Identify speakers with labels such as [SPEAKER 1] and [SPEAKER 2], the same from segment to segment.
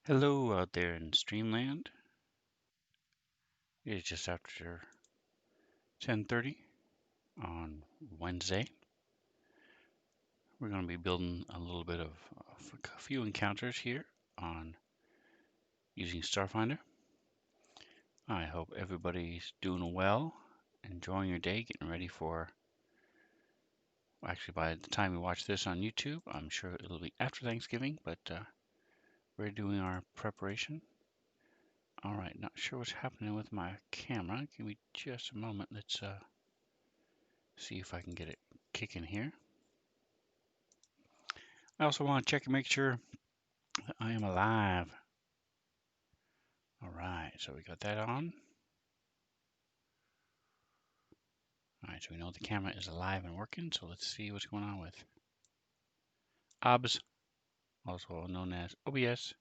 [SPEAKER 1] Hello out there in Streamland. It is just after 10:30 on Wednesday. We're going to be building a little bit of a few encounters here on using Starfinder. I hope everybody's doing well, enjoying your day, getting ready for. Actually, by the time you watch this on YouTube, I'm sure it'll be after Thanksgiving, but we're doing our preparation. All right, not sure what's happening with my camera. Give me just a moment. Let's see if I can get it kicking here. I also want to check and make sure that I am alive. All right, so we got that on. All right, so we know the camera is alive and working, so let's see what's going on with OBS, also known as OBS.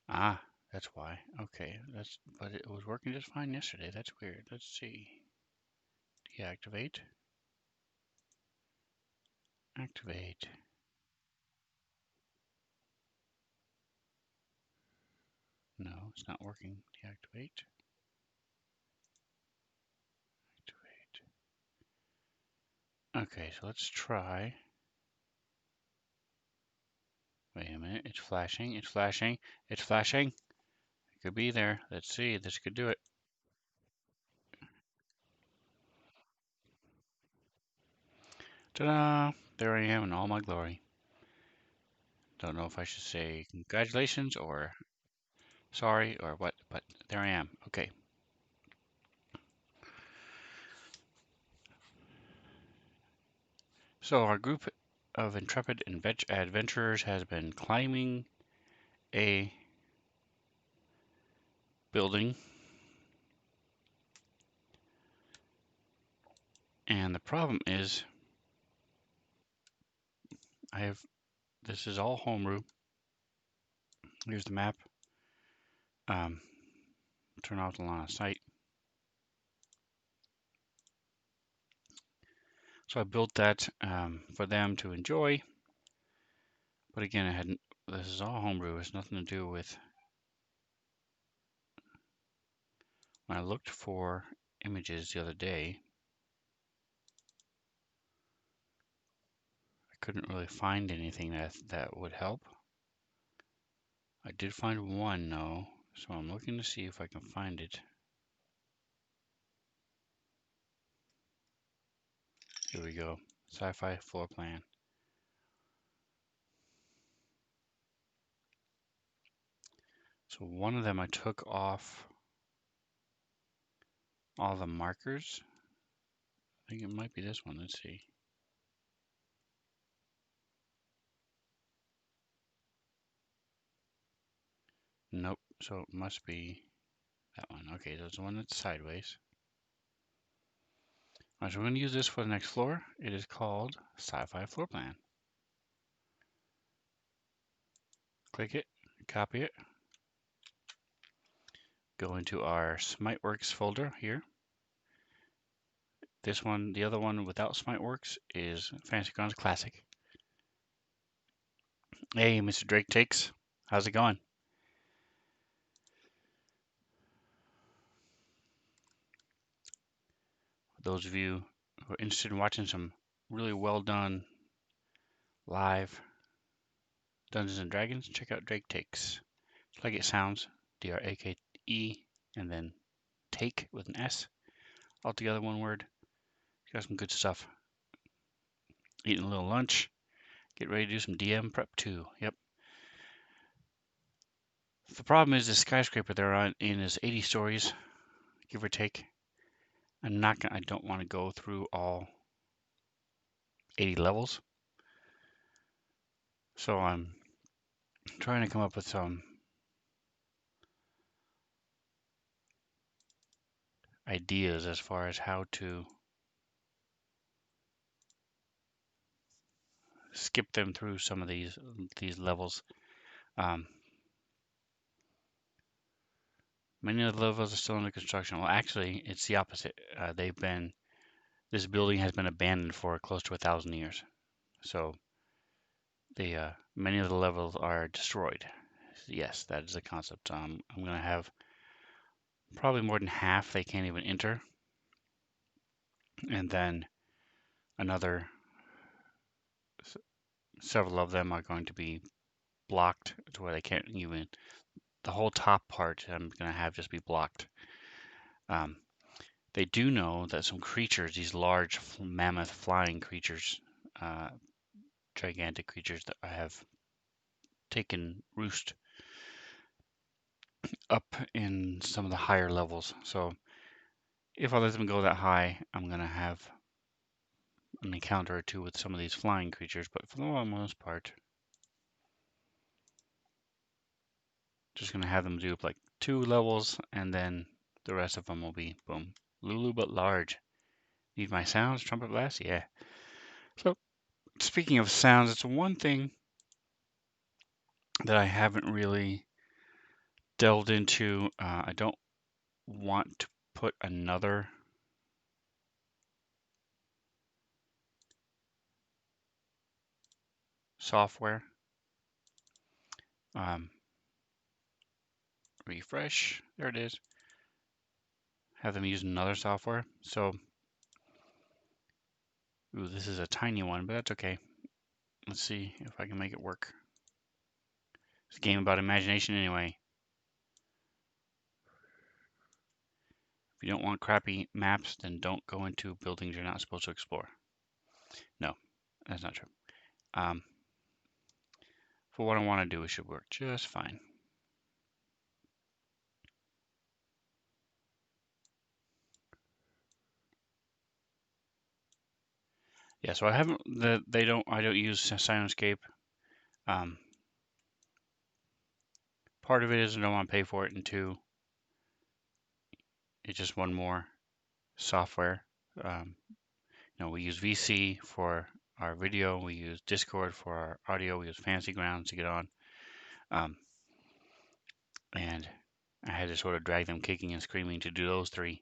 [SPEAKER 1] Ah, that's why. Okay, but it was working just fine yesterday. That's weird. Let's see. Deactivate. Activate. No, it's not working. Deactivate. Activate. Okay, so let's try. Wait a minute. It's flashing. It's flashing. It's flashing. It could be there. Let's see. This could do it. Ta-da! There I am in all my glory. Don't know if I should say congratulations or sorry or what, but there I am. Okay. So our group of intrepid adventurers has been climbing a building, and the problem is I have this is all homebrew. Here's the map. Um, turn off the line of sight. So I built that for them to enjoy, but again, I hadn't. This is all homebrew. It's nothing to do with when I looked for images the other day. I couldn't really find anything that would help. I did find one though, so I'm looking to see if I can find it. Here we go. Sci-fi floor plan. So one of them I took off all the markers. I think it might be this one. Let's see. Nope. So it must be that one. Okay, there's the one that's sideways. All right, so we're going to use this for the next floor. It is called Sci-fi Floor Plan. Click it, copy it, go into our SmiteWorks folder here. This one, the other one without SmiteWorks is Fantasy Grounds Classic. Hey, Mr. Drake Takes. How's it going? For those of you who are interested in watching some really well done live Dungeons and Dragons, check out Drake Takes. It's like it sounds, D-R-A-K-E, and then take with an S, all together one word. Got some good stuff. Eating a little lunch, get ready to do some DM prep too. Yep. The problem is the skyscraper they're on in is 80 stories, give or take. I don't want to go through all 80 levels. So I'm trying to come up with some ideas as far as how to skip them through some of these levels. Many of the levels are still under construction. Well, actually, it's the opposite. They've been this building has been abandoned for close to 1,000 years. So many of the levels are destroyed. Yes, that is the concept. I'm going to have probably more than half they can't even enter, and then another several of them are going to be blocked to where they can't even. The whole top part I'm going to have just be blocked. Um, they do know that some creatures, these large mammoth flying creatures, uh, gigantic creatures that have taken roost up in some of the higher levels. So if I let them go that high, I'm going to have an encounter or two with some of these flying creatures, but for the most part, just going to have them do like 2 levels, and then the rest of them will be, boom, Lulu but large. Need my sounds, trumpet blast? Yeah. So, speaking of sounds, it's one thing that I haven't really delved into. I don't want to put another software. Refresh. There it is. Have them use another software. So, ooh, this is a tiny one, but that's okay. Let's see if I can make it work. It's a game about imagination anyway. If you don't want crappy maps, then don't go into buildings you're not supposed to explore. No, that's not true. For what I want to do, it should work just fine. Yeah, so I haven't. I don't use Sinoscape. Part of it is I don't want to pay for it, and two, it's just one more software. We use VC for our video, we use Discord for our audio, we use Fancy Grounds to get on, and I had to sort of drag them kicking and screaming to do those 3.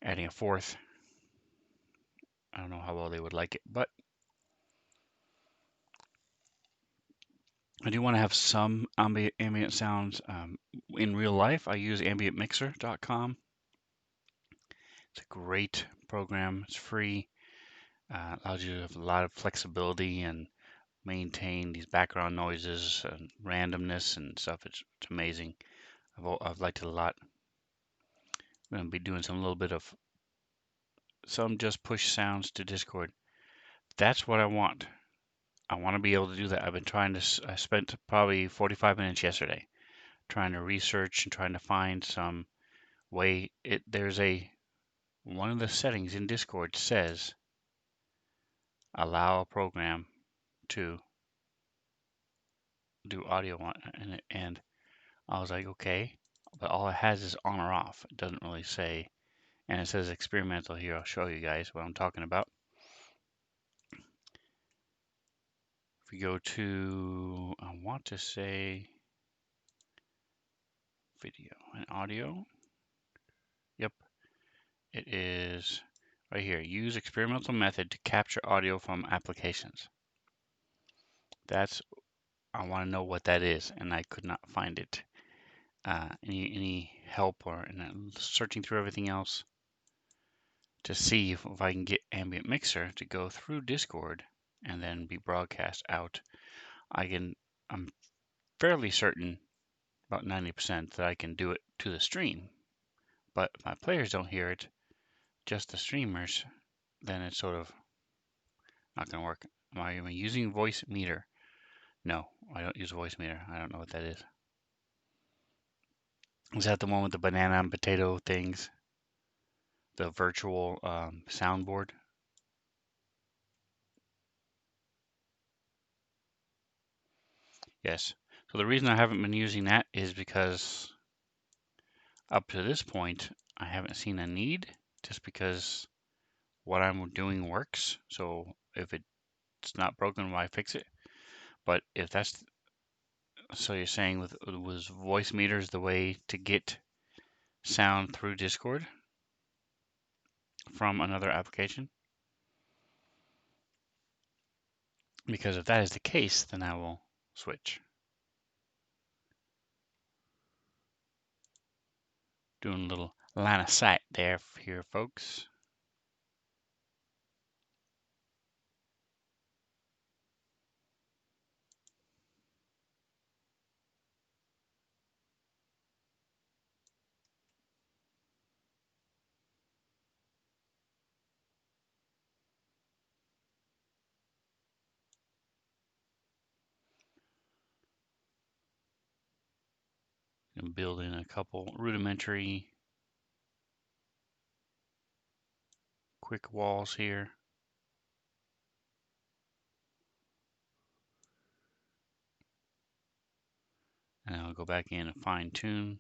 [SPEAKER 1] Adding a 4th, I don't know how well they would like it, but I do want to have some ambient sounds. In real life, I use ambientmixer.com. It's a great program. It's free. Allows you to have a lot of flexibility and maintain these background noises and randomness and stuff. It's amazing. I've liked it a lot. I'm going to be doing some little bit of some just push sounds to Discord. That's what I want. I want to be able to do that. I've been trying to. I spent probably 45 minutes yesterday trying to research and trying to find some way. One of the settings in Discord says allow a program to do audio on it, and I was like, okay, but all it has is on or off. It doesn't really say, and it says experimental here. I'll show you guys what I'm talking about. If we go to, I want to say video and audio. Yep, it is right here. Use experimental method to capture audio from applications. I want to know what that is, and I could not find it. Any help or searching through everything else to see if I can get Ambient Mixer to go through Discord and then be broadcast out. I'm fairly certain, about 90%, that I can do it to the stream. But if my players don't hear it, just the streamers, then it's sort of not going to work. Am I using Voice Meter? No, I don't use Voice Meter. I don't know what that is. Is that the one with the banana and potato things? The virtual soundboard? Yes. So the reason I haven't been using that is because up to this point, I haven't seen a need, just because what I'm doing works. So if it's not broken, why fix it? But if that's, so you're saying was voice meters the way to get sound through Discord? from another application. Because if that is the case, then I will switch. Doing a little line of sight there here, folks. And build in a couple rudimentary quick walls here. And I'll go back in and fine tune.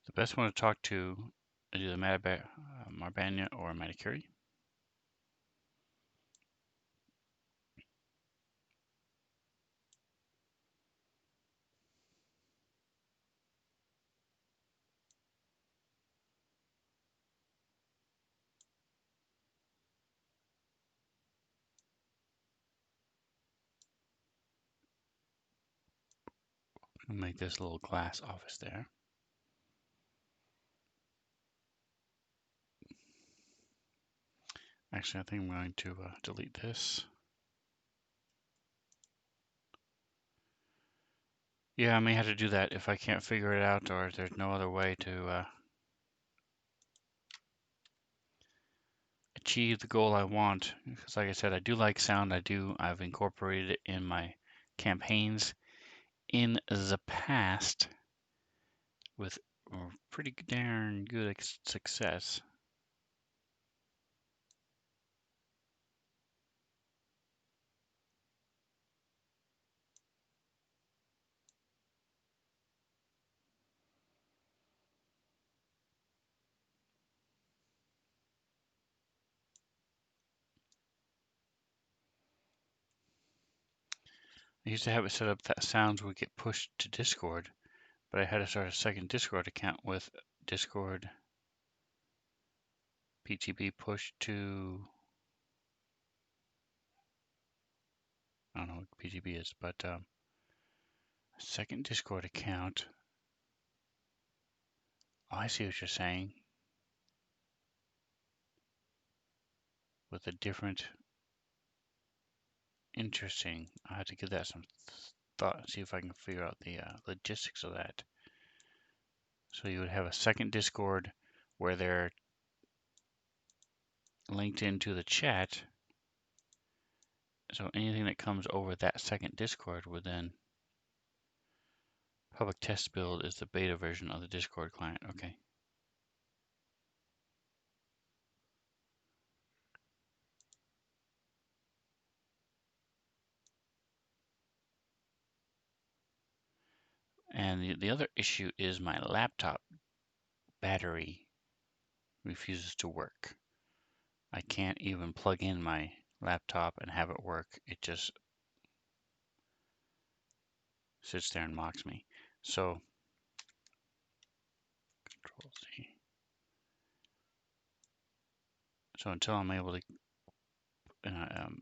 [SPEAKER 1] The best one to talk to is either Marbanya or Matakuri. I'll make this little glass office there. Actually, I think I'm going to delete this. Yeah, I may have to do that if I can't figure it out or if there's no other way to achieve the goal I want. Because like I said, I do like sound. I've incorporated it in my campaigns in the past with pretty darn good success. I used to have it set up that sounds would get pushed to Discord, but I had to start a second Discord account with Discord PTB push to, I don't know what PTB is, but second Discord account. Oh, I see what you're saying. With a different, interesting. I have to give that some thought, see if I can figure out the logistics of that. So you would have a second Discord where they're linked into the chat. So anything that comes over that second Discord would then public test build is the beta version of the Discord client. Okay. And the other issue is my laptop battery refuses to work. I can't even plug in my laptop and have it work. It just sits there and mocks me. So Control Z. So until I'm able to,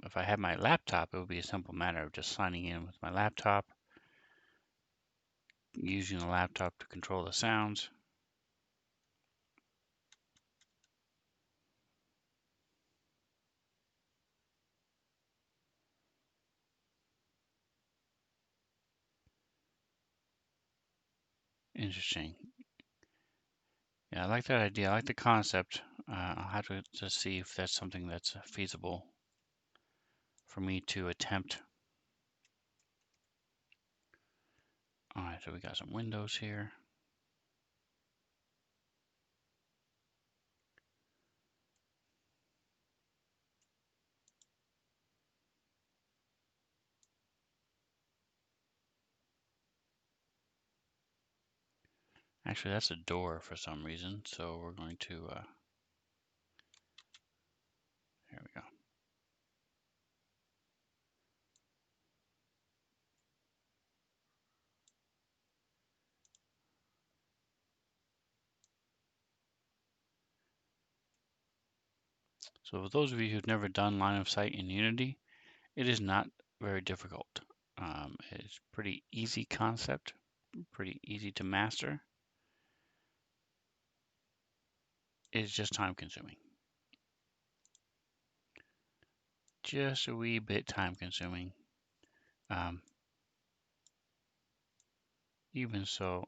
[SPEAKER 1] if I had my laptop, it would be a simple matter of just signing in with my laptop, using the laptop to control the sounds. Interesting. Yeah, I like that idea. I like the concept. I'll have to just see if that's something that's feasible for me to attempt. All right, so we got some windows here. Actually, that's a door for some reason, so we're going to, here we go. So for those of you who've never done line of sight in Unity, it is not very difficult. It's pretty easy concept, pretty easy to master. It's just time consuming. Just a wee bit time consuming. Even so,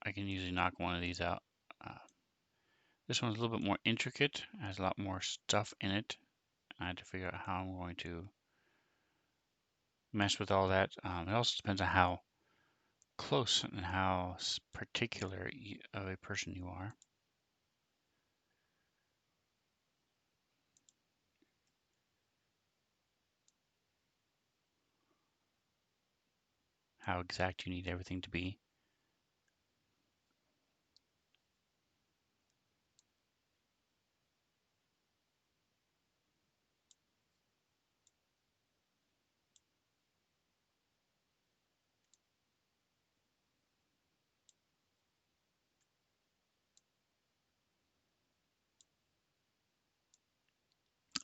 [SPEAKER 1] I can usually knock one of these out. Uh, this one's a little bit more intricate, has a lot more stuff in it. I had to figure out how I'm going to mess with all that. It also depends on how close and how particular of a person you are. How exact you need everything to be.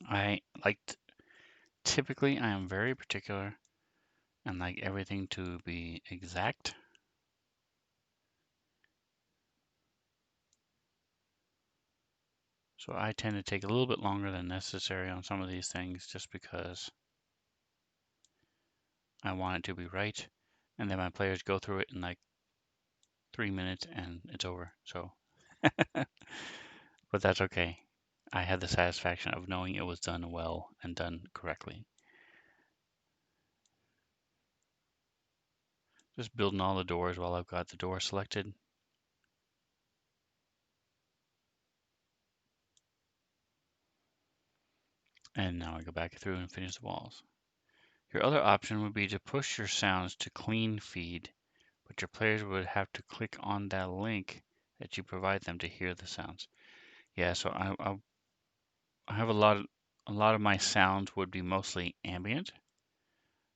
[SPEAKER 1] I like typically I am very particular and like everything to be exact. So I tend to take a little bit longer than necessary on some of these things just because I want it to be right. And then my players go through it in like 3 minutes and it's over. So, but that's okay. I had the satisfaction of knowing it was done well and done correctly. Just building all the doors while I've got the door selected. And now I go back through and finish the walls. Your other option would be to push your sounds to clean feed, but your players would have to click on that link that you provide them to hear the sounds. Yeah, so I have a lot of my sounds would be mostly ambient.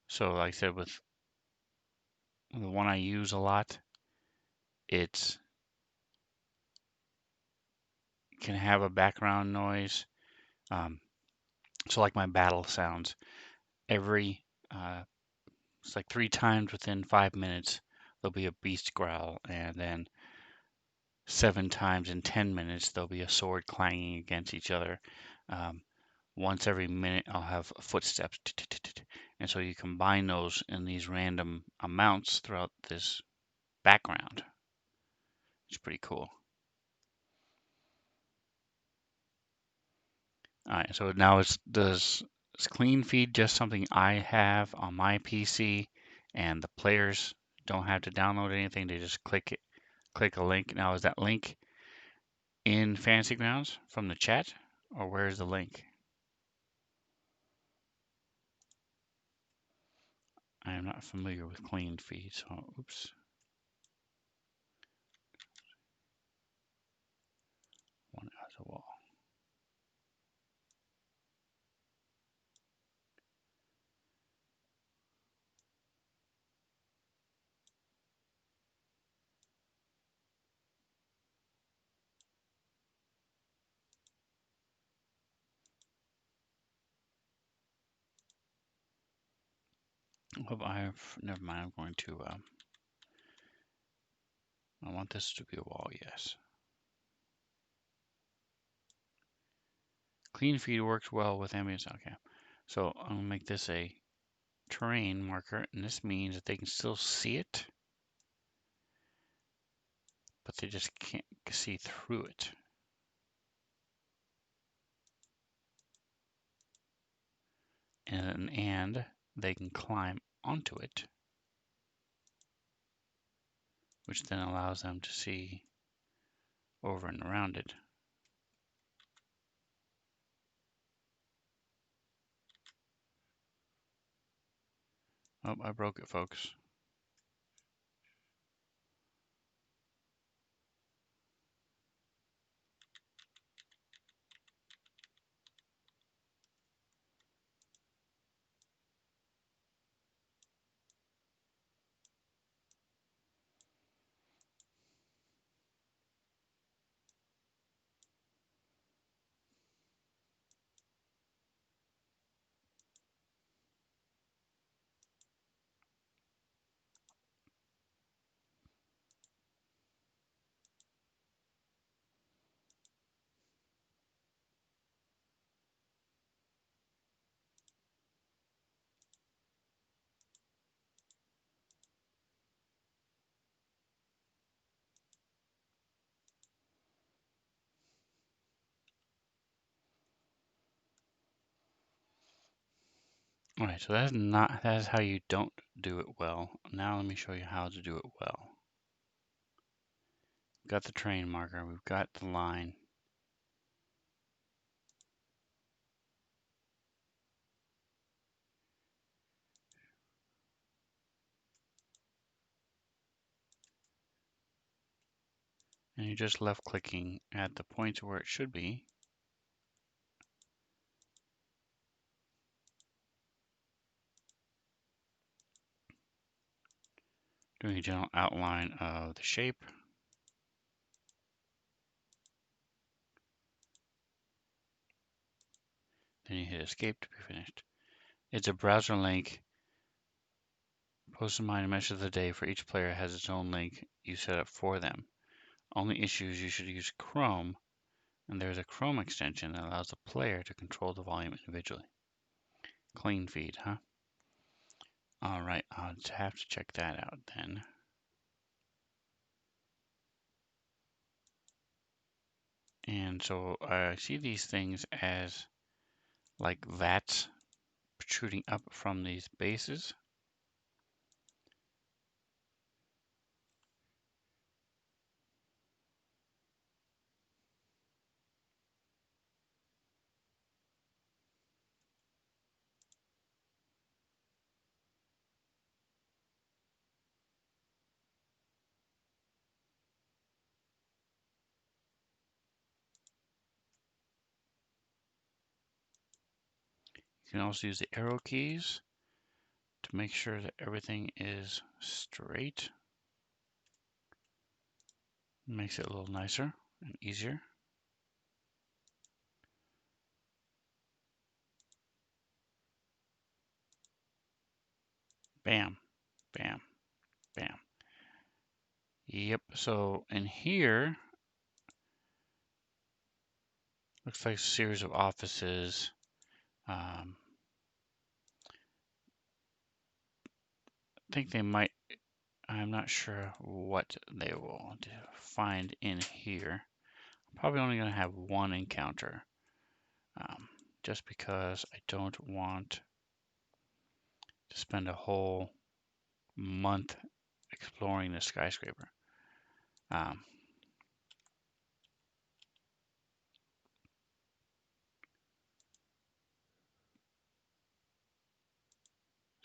[SPEAKER 1] So like I said, with the one I use a lot, it can have a background noise. Um, so like my battle sounds, every it's like 3 times within 5 minutes there'll be a beast growl, and then 7 times in 10 minutes there'll be a sword clanging against each other. Um, once every minute I'll have footsteps, and so you combine those in these random amounts throughout this background. It's pretty cool. All right, so now does clean feed just something I have on my PC, and the players don't have to download anything. They just click a link. Now, is that link in Fantasy Grounds from the chat, or where's the link? I am not familiar with clean feed, so oops. One as a wall. Oh, never mind. I'm going to. I want this to be a wall. Yes. Clean feed works well with ambience. Okay. So I'm gonna make this a terrain marker, and this means that they can still see it, but they just can't see through it. And they can climb onto it, which then allows them to see over and around it. Oh, I broke it, folks. All right, so that is how you don't do it well. Now let me show you how to do it well. We've got the terrain marker, we've got the line. And you're just left clicking at the points where it should be. Doing a general outline of the shape. Then you hit escape to be finished. It's a browser link. Post a minor message of the day for each player has its own link you set up for them. Only issues you should use Chrome, and there's a Chrome extension that allows the player to control the volume individually. Clean feed, huh? All right, I'll have to check that out then. And so I see these things as like vats protruding up from these bases. You can also use the arrow keys to make sure that everything is straight. Makes it a little nicer and easier. Bam, bam, bam. Yep, so in here, looks like a series of offices. I think they might, I'm not sure what they will find in here. I'm probably only going to have one encounter, just because I don't want to spend a whole month exploring the skyscraper.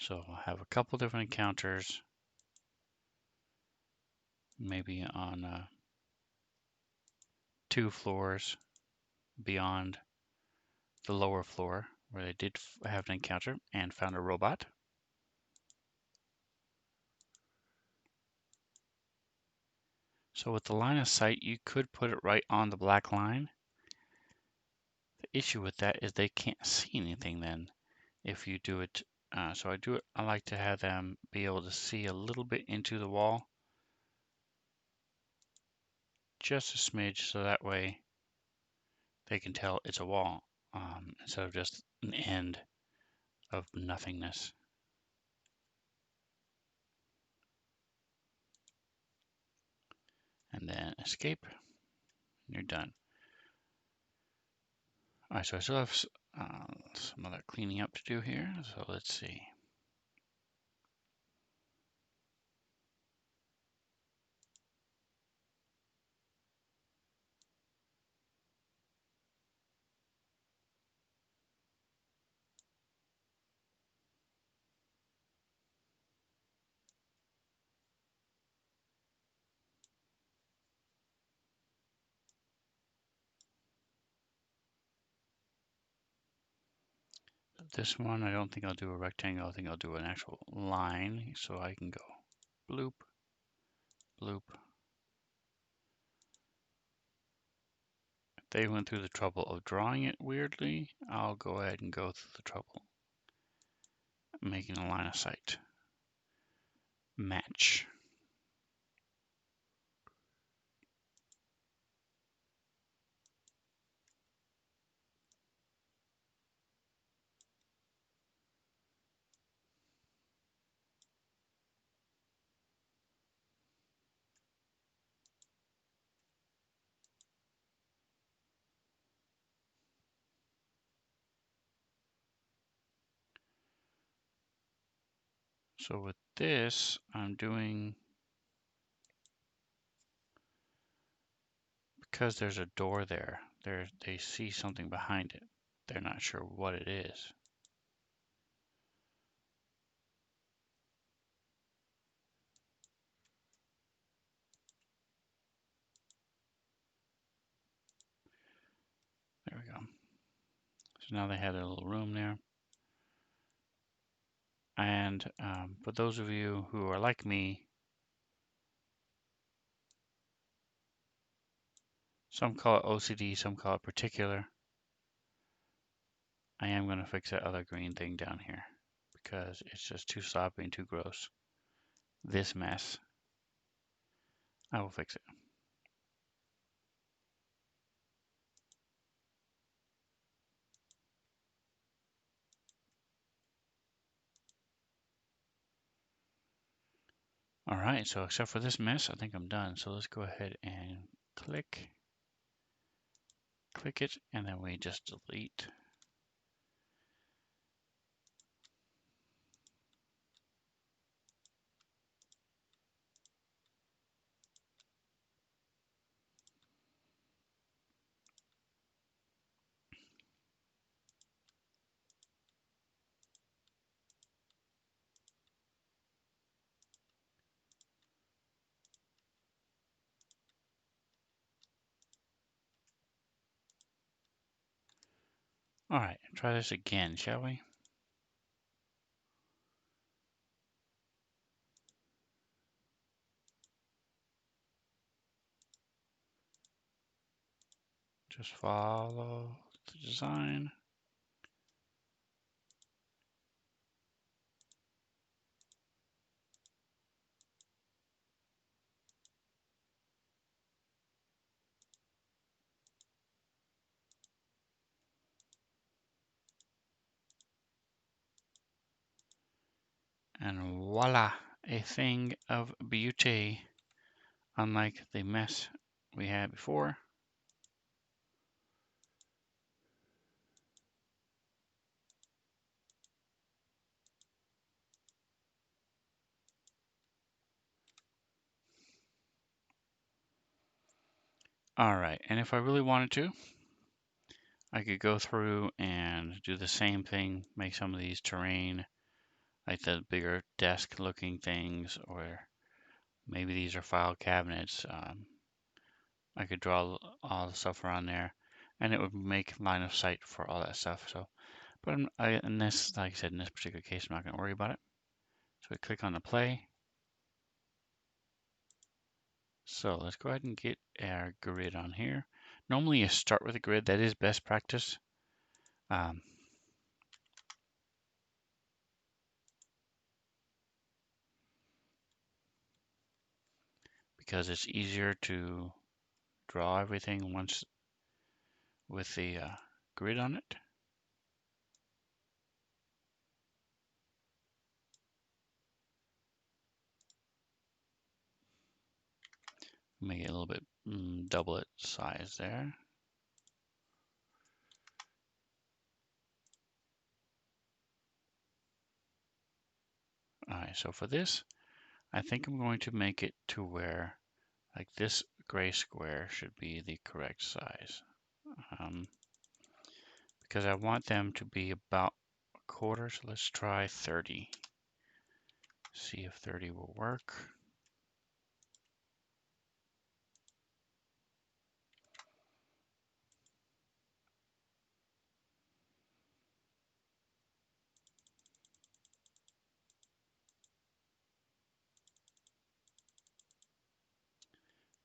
[SPEAKER 1] So I'll have a couple different encounters, maybe on 2 floors beyond the lower floor where they did have an encounter and found a robot. So with the line of sight, you could put it right on the black line. The issue with that is they can't see anything then if you do it. So I like to have them be able to see a little bit into the wall, just a smidge, so that way they can tell it's a wall instead of just an end of nothingness. And then escape, and you're done. All right, so I still have some other cleaning up to do here. So let's see. This one, I don't think I'll do a rectangle. I think I'll do an actual line. So I can go bloop, bloop. If they went through the trouble of drawing it weirdly, I'll go ahead and go through the trouble making a line of sight. Match. So with this, I'm doing, because there's a door there, they see something behind it. They're not sure what it is. There we go. So now they have their little room there. And for those of you who are like me, some call it OCD, some call it particular. I am going to fix that other green thing down here because it's just too sloppy and too gross. This mess. I will fix it. All right, so except for this mess, I think I'm done. So let's go ahead and click it, and then we just delete. All right, try this again, shall we? Just follow the design. And voila, a thing of beauty, unlike the mess we had before. All right, and if I really wanted to, I could go through and do the same thing, make some of these terrain, like the bigger desk looking things, or maybe these are file cabinets. I could draw all the stuff around there, and it would make line of sight for all that stuff. So, but in this, like I said, in this particular case, I'm not going to worry about it. So we click on the play. So let's go ahead and get our grid on here. Normally you start with a grid. That is best practice. Because it's easier to draw everything once with the grid on it. Make it a little bit, double its size there. All right, so for this, I think I'm going to make it to where, like, this gray square should be the correct size. Because I want them to be about a quarter, so let's try 30. See if 30 will work.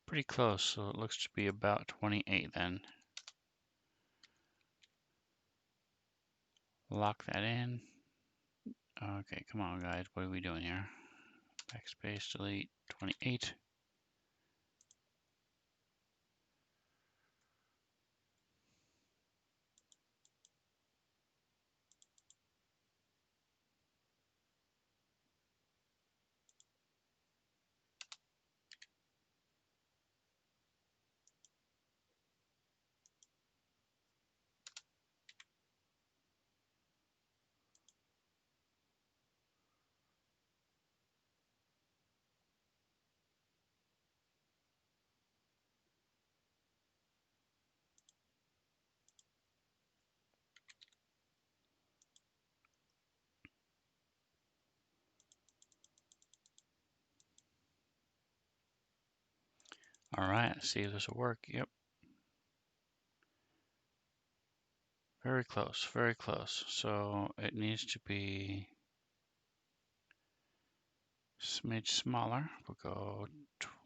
[SPEAKER 1] Pretty close, so it looks to be about 28 then. Lock that in. Okay, come on guys, what are we doing here? Backspace, delete, 28. All right, see if this will work. Yep. Very close, very close. So it needs to be smidge smaller. We'll go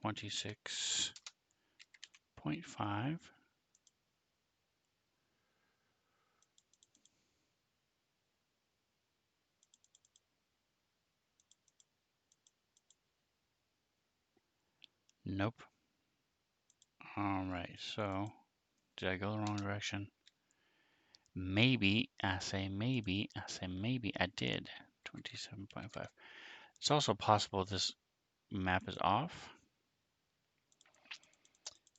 [SPEAKER 1] 26.5. Nope. All right, so did I go the wrong direction? Maybe, I say maybe I did. 27.5. It's also possible this map is off.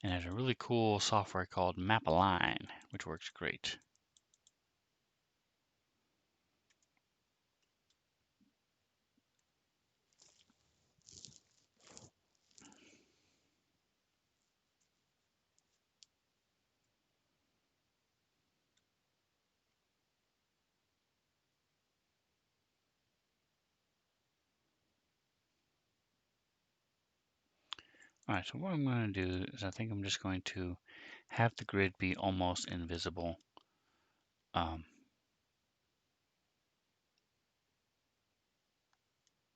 [SPEAKER 1] And there's a really cool software called Map Align, which works great. All right, so what I'm going to do is I think I'm just going to have the grid be almost invisible.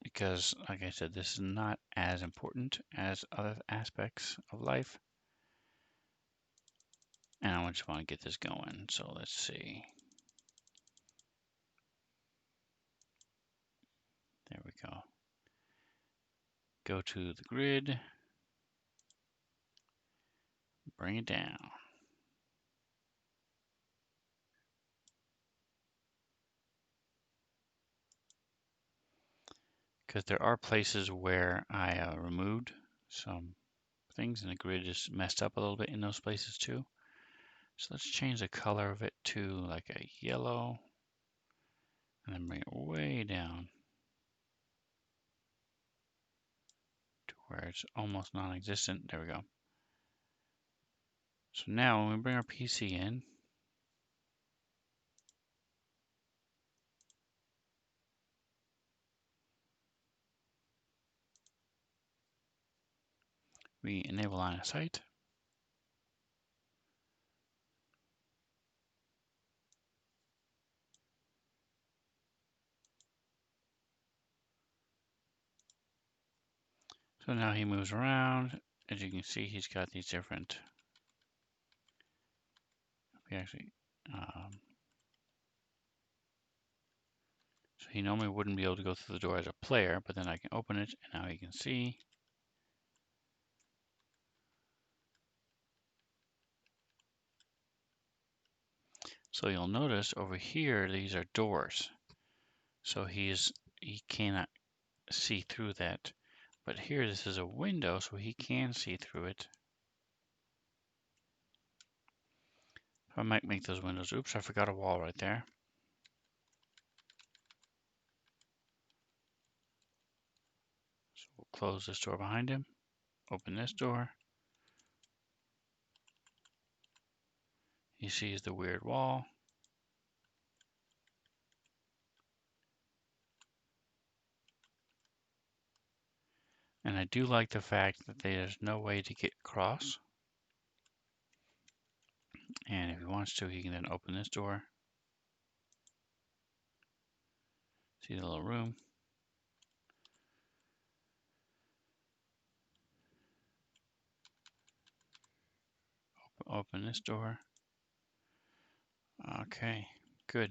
[SPEAKER 1] Because, like I said, this is not as important as other aspects of life. And I just want to get this going. So let's see. There we go. Go to the grid. Bring it down. Because there are places where I removed some things and the grid is messed up a little bit in those places too. So let's change the color of it to like a yellow and then bring it way down to where it's almost non-existent. There we go. So now when we bring our PC in, we enable line of sight. So now he moves around. As you can see, he's got these different. We actually, so he normally wouldn't be able to go through the door as a player, but then I can open it, and now he can see. So you'll notice over here, these are doors. So he cannot see through that. But here, this is a window, so he can see through it. I might make those windows. Oops, I forgot a wall right there. So we'll close this door behind him. Open this door. He sees the weird wall. And I do like the fact that there's no way to get across. And if he wants to, he can then open this door. See the little room. Open this door. Okay, good.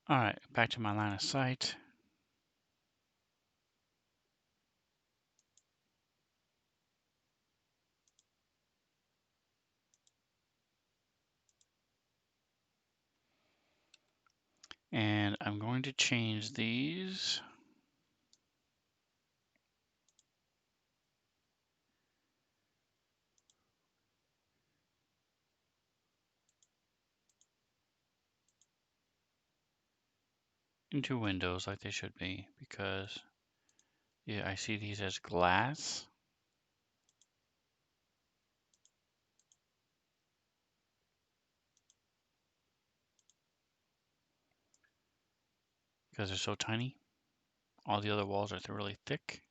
[SPEAKER 1] All right, back to my line of sight. And I'm going to change these. Into windows like they should be, because yeah, I see these as glass. Because they're so tiny. All the other walls are really thick.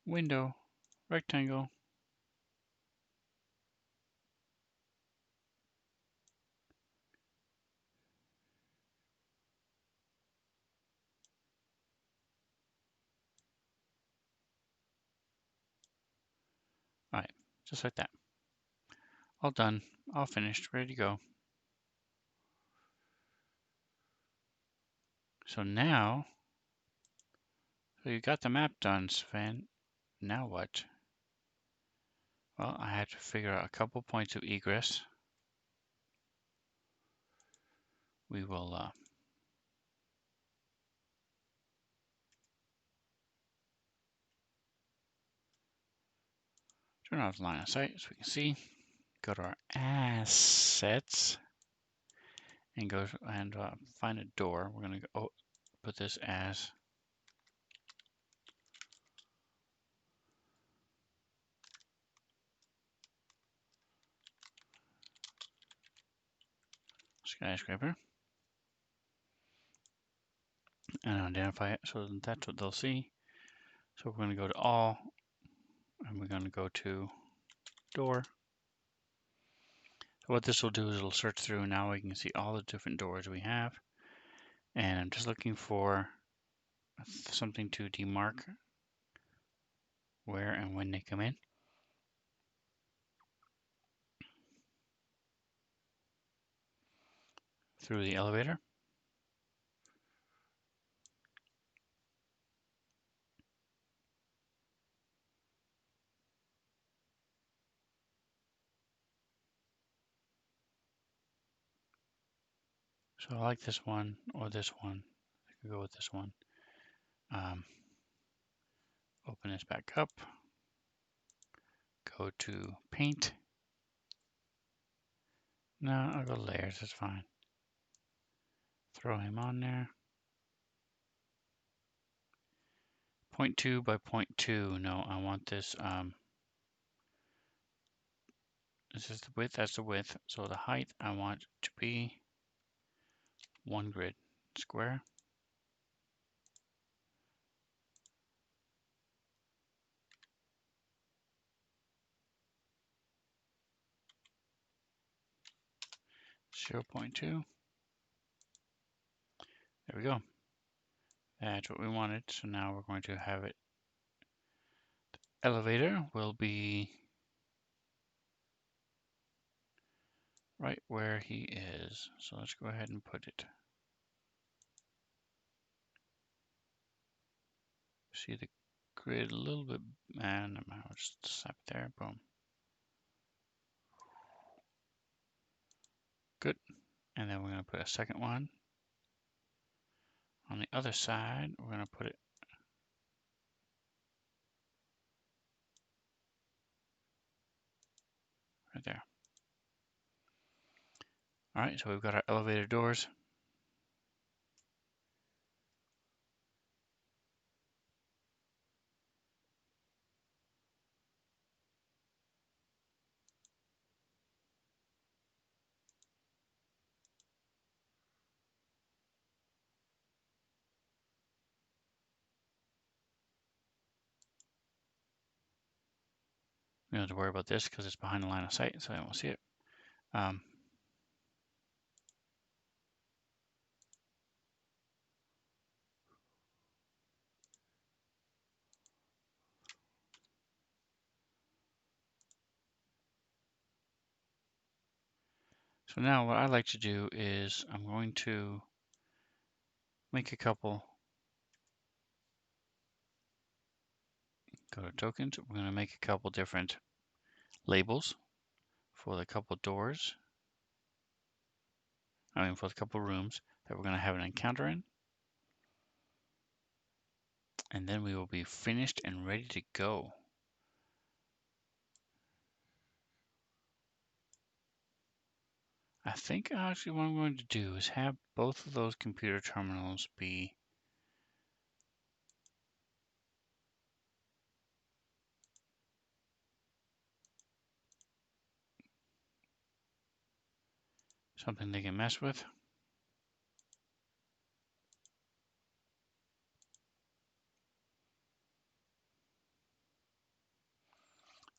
[SPEAKER 1] Window, rectangle. All right, just like that. All done, all finished, ready to go. So now, so you got the map done, Sven. Now what? Well, I had to figure out a couple points of egress. We will turn off line of sight so we can see. Go to our assets and go and find a door. We're going to put this as skyscraper and identify it so that that's what they'll see. So we're going to go to all and we're going to go to door. So what this will do is it'll search through and now we can see all the different doors we have. And I'm just looking for something to demark where and when they come in. Through the elevator. So I like this one or this one. I could go with this one. Open this back up. Go to paint. No, I'll go layers, that's fine. Throw him on there. 0.2 by 0.2. No, I want this. This is the width, that's the width. So the height I want to be 1 grid square. Zero 0.2. There we go. That's what we wanted. So now we're going to have it. The elevator will be right where he is. So let's go ahead and put it. See the grid a little bit, and I'll just slap it there. Boom. Good. And then we're going to put a second one. On the other side, we're going to put it right there. All right, so we've got our elevator doors. We don't have to worry about this because it's behind the line of sight, so I won't see it. So now what I like to do is I'm going to make a couple, go to tokens, we're going to make a couple different labels for the couple doors, for the couple rooms that we're going to have an encounter in. And then we will be finished and ready to go. I think actually what I'm going to do is have both of those computer terminals be something they can mess with.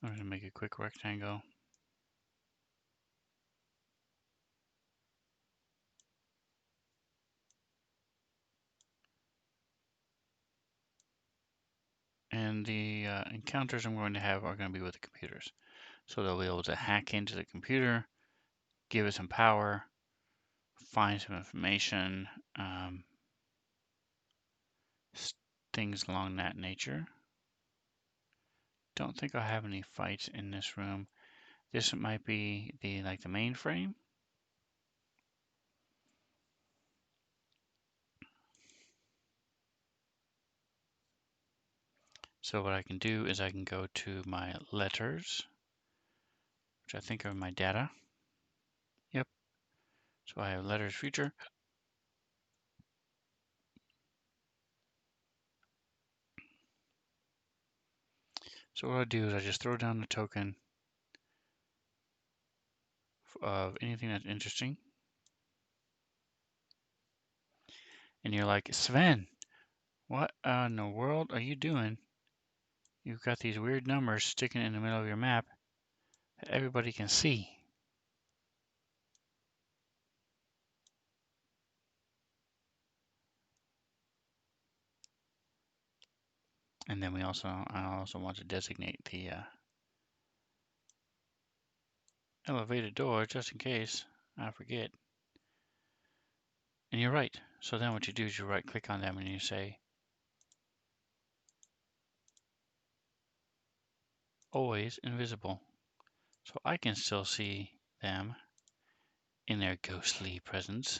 [SPEAKER 1] I'm going to make a quick rectangle. And the encounters I'm going to have are going to be with the computers. So they'll be able to hack into the computer, give it some power, find some information, things along that nature. Don't think I'll have any fights in this room. This might be the mainframe. So what I can do is I can go to my letters, which I think are my data. Yep. So I have letters future. So what I do is I just throw down the token of anything that's interesting. And you're like, Sven, what in the world are you doing? You've got these weird numbers sticking in the middle of your map that everybody can see. And then I also want to designate the elevated door just in case I forget. And you're right. So then what you do is you right click on them and you say always invisible. So I can still see them in their ghostly presence.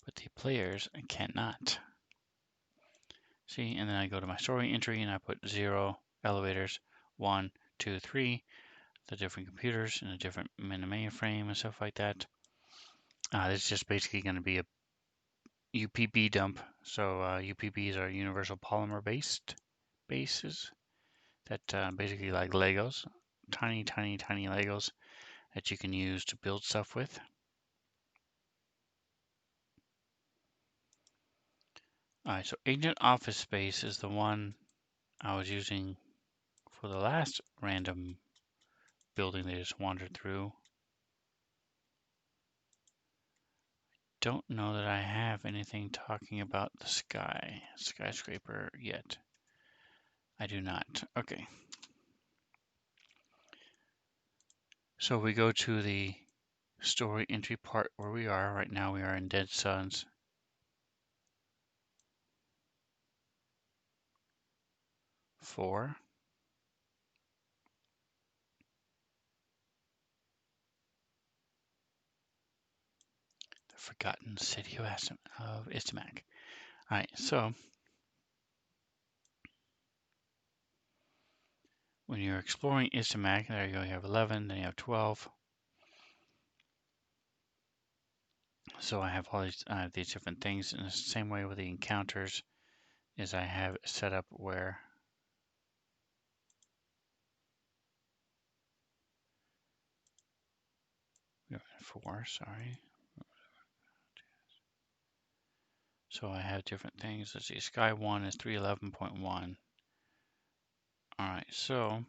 [SPEAKER 1] But the players cannot. See, and then I go to my story entry and I put 0 elevators, 1, 2, 3, the different computers and the different in the mainframe and stuff like that. This is just basically going to be a UPB dump. So UPBs are universal polymer based bases that basically like Legos, tiny Legos that you can use to build stuff with. Alright, so Agent Office Space is the one I was using for the last random building they just wandered through. Don't know that I have anything talking about the skyscraper yet. I do not. Okay. So we go to the story entry part where we are. Right now we are in Dead Suns. Four. The Forgotten City of Istamak. Alright, so when you're exploring Istamak, there you go, you have 11, then you have 12. So I have all these different things in the same way with the encounters is I have it set up where we are at 4, sorry. So I have different things. Let's see, Sky 1 is 311.1. Alright, so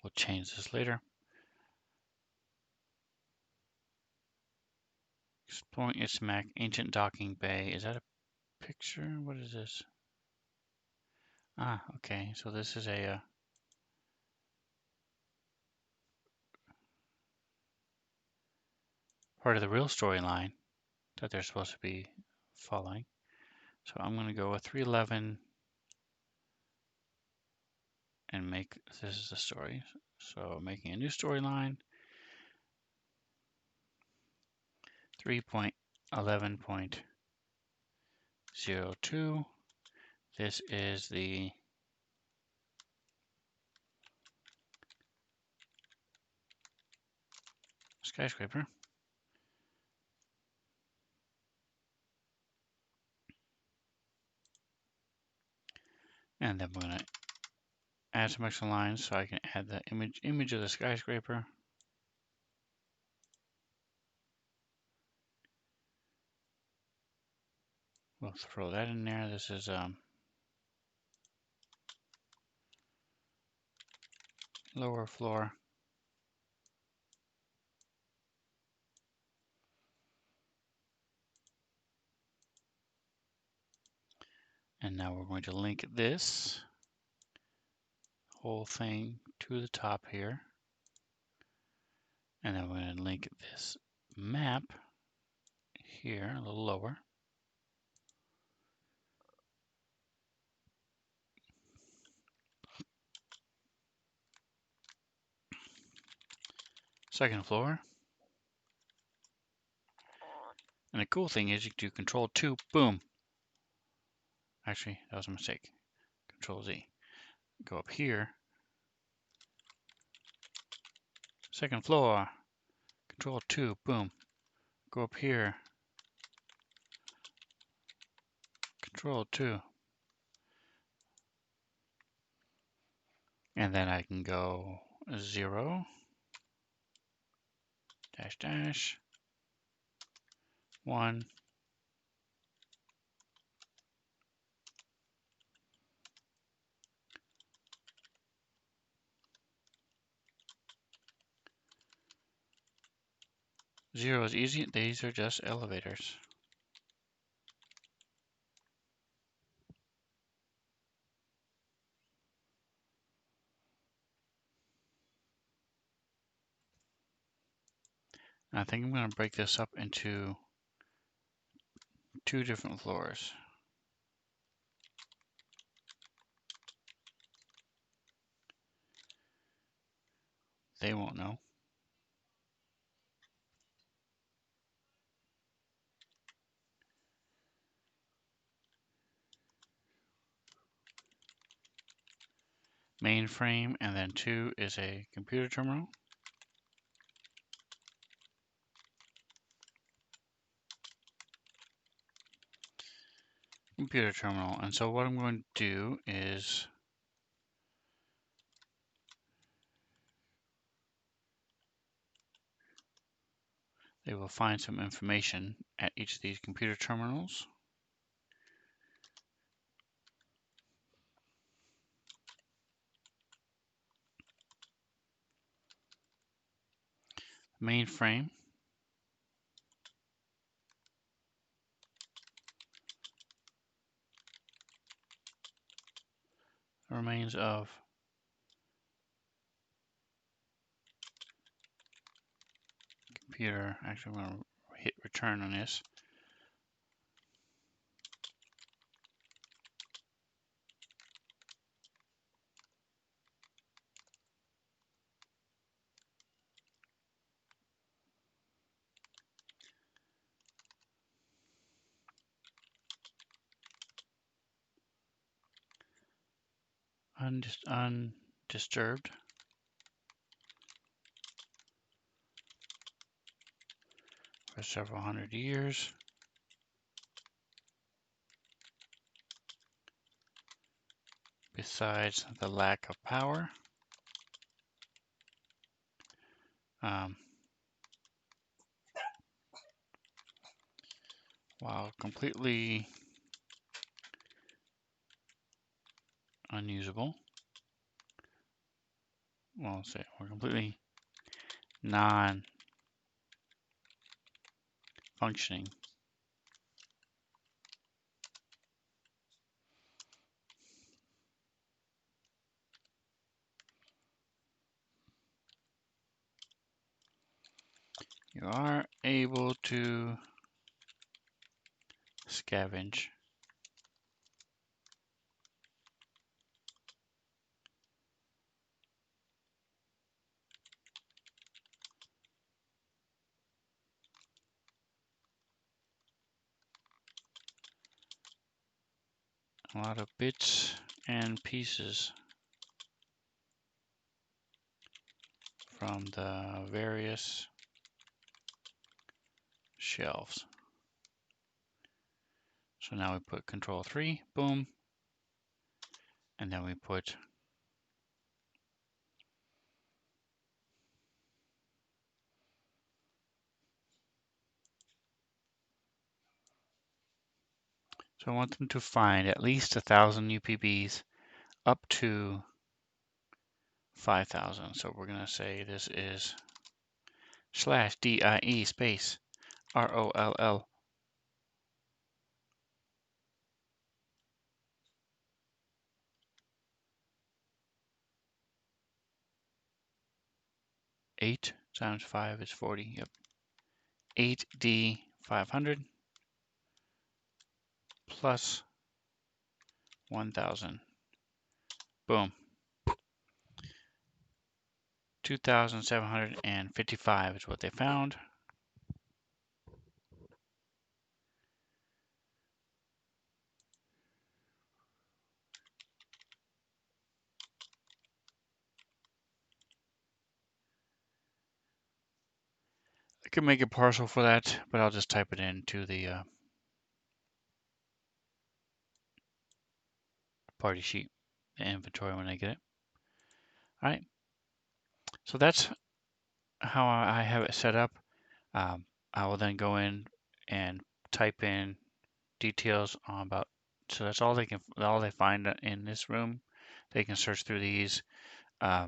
[SPEAKER 1] we'll change this later. Exploring Istamak, Ancient Docking Bay. Is that a picture? What is this? Ah, okay. So this is a part of the real storyline that they're supposed to be following. So I'm going to go with 311 and make this is the story. So making a new storyline. 3.11.02. This is the skyscraper. And then we're going to add some extra lines so I can add the image of the skyscraper. We'll throw that in there. This is lower floor. And now we're going to link this whole thing to the top here. And then we're going to link this map here a little lower. Second floor. And the cool thing is you can do Control 2, boom. Actually, that was a mistake. Control Z. Go up here. Second floor. Control 2, boom. Go up here. Control 2. And then I can go 0, dash, dash, 1, 0 is easy. These are just elevators. I think I'm going to break this up into 2 different floors. They won't know. Mainframe, and then 2 is a computer terminal. Computer terminal. And so what I'm going to do is they will find some information at each of these computer terminals. Mainframe remains of computer. Actually, I'm going to hit return on this. Undisturbed. For several hundred years. Besides the lack of power. While completely unusable. Well, say we're completely non-functioning. You are able to scavenge. A lot of bits and pieces from the various shelves. So now we put Control 3, boom, and then we put so I want them to find at least 1,000 UPBs up to 5,000. So we're going to say this is /DIE space ROLL 8 times 5 is 40. Yep. 8D 500 plus 1,000. Boom. 2,755 is what they found. I could make a parcel for that, but I'll just type it into the party sheet, the inventory when I get it. All right. So that's how I have it set up. I will then go in and type in details about. So that's all they find in this room. They can search through these. I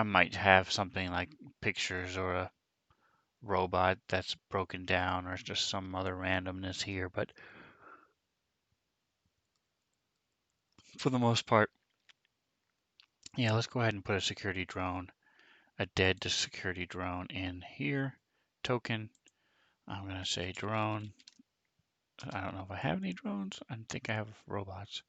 [SPEAKER 1] might have something like pictures or a robot that's broken down or just some other randomness here, but for the most part, yeah, let's go ahead and put a security drone, a dead security drone in here. Token, I'm going to say drone. I don't know if I have any drones. I think I have robots.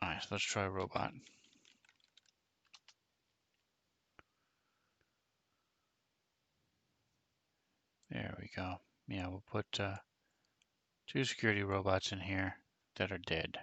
[SPEAKER 1] All right, so let's try robot. There we go. Yeah, we'll put 2 security robots in here that are dead.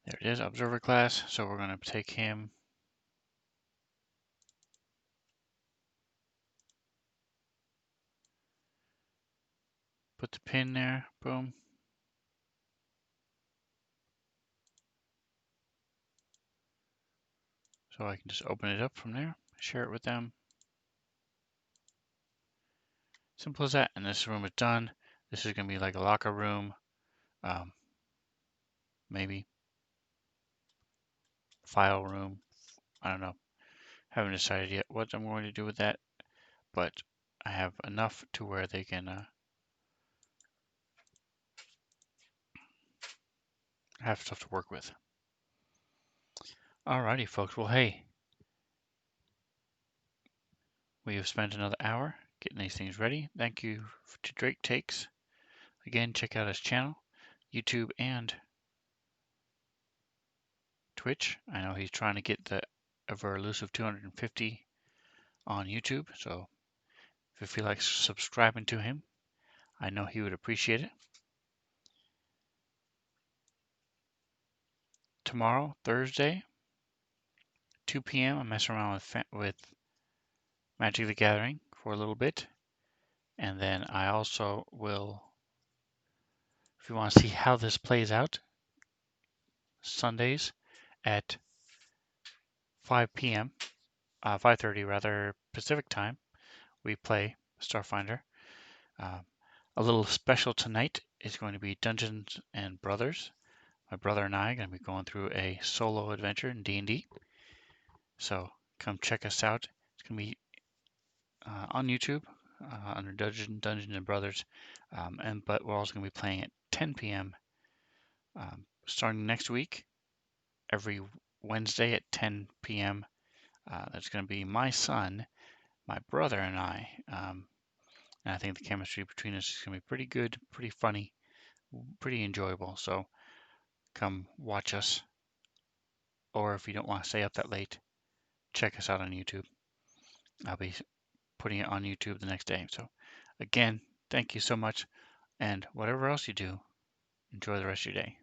[SPEAKER 1] There it is, observer class. So we're going to take him. Put the pin there, boom. So I can just open it up from there, share it with them. Simple as that. And this room is done. This is going to be like a locker room, maybe file room. I don't know. Haven't decided yet what I'm going to do with that, but I have enough to where they can have stuff to work with. Alrighty, folks. Well, hey, we have spent another hour getting these things ready. Thank you to Drake Takes. Again, check out his channel, YouTube and Twitch. I know he's trying to get the ever elusive 250 on YouTube, so if you feel like subscribing to him, I know he would appreciate it. Tomorrow, Thursday, 2 p.m., I'm messing around with Magic the Gathering for a little bit. And then I also will, if you want to see how this plays out, Sundays at 5 p.m., 5:30 rather, Pacific time, we play Starfinder. A little special tonight is going to be Dungeons and Brothers. My brother and I are going to be going through a solo adventure in D&D. So come check us out. It's going to be on YouTube under Dungeons and Brothers, but we're also going to be playing at 10 p.m. Starting next week, every Wednesday at 10 p.m. That's going to be my son, my brother, and I. And I think the chemistry between us is going to be pretty good, pretty funny, pretty enjoyable. So come watch us, or if you don't want to stay up that late, check us out on YouTube. I'll be putting it on YouTube the next day. So again, thank you so much. And whatever else you do, enjoy the rest of your day.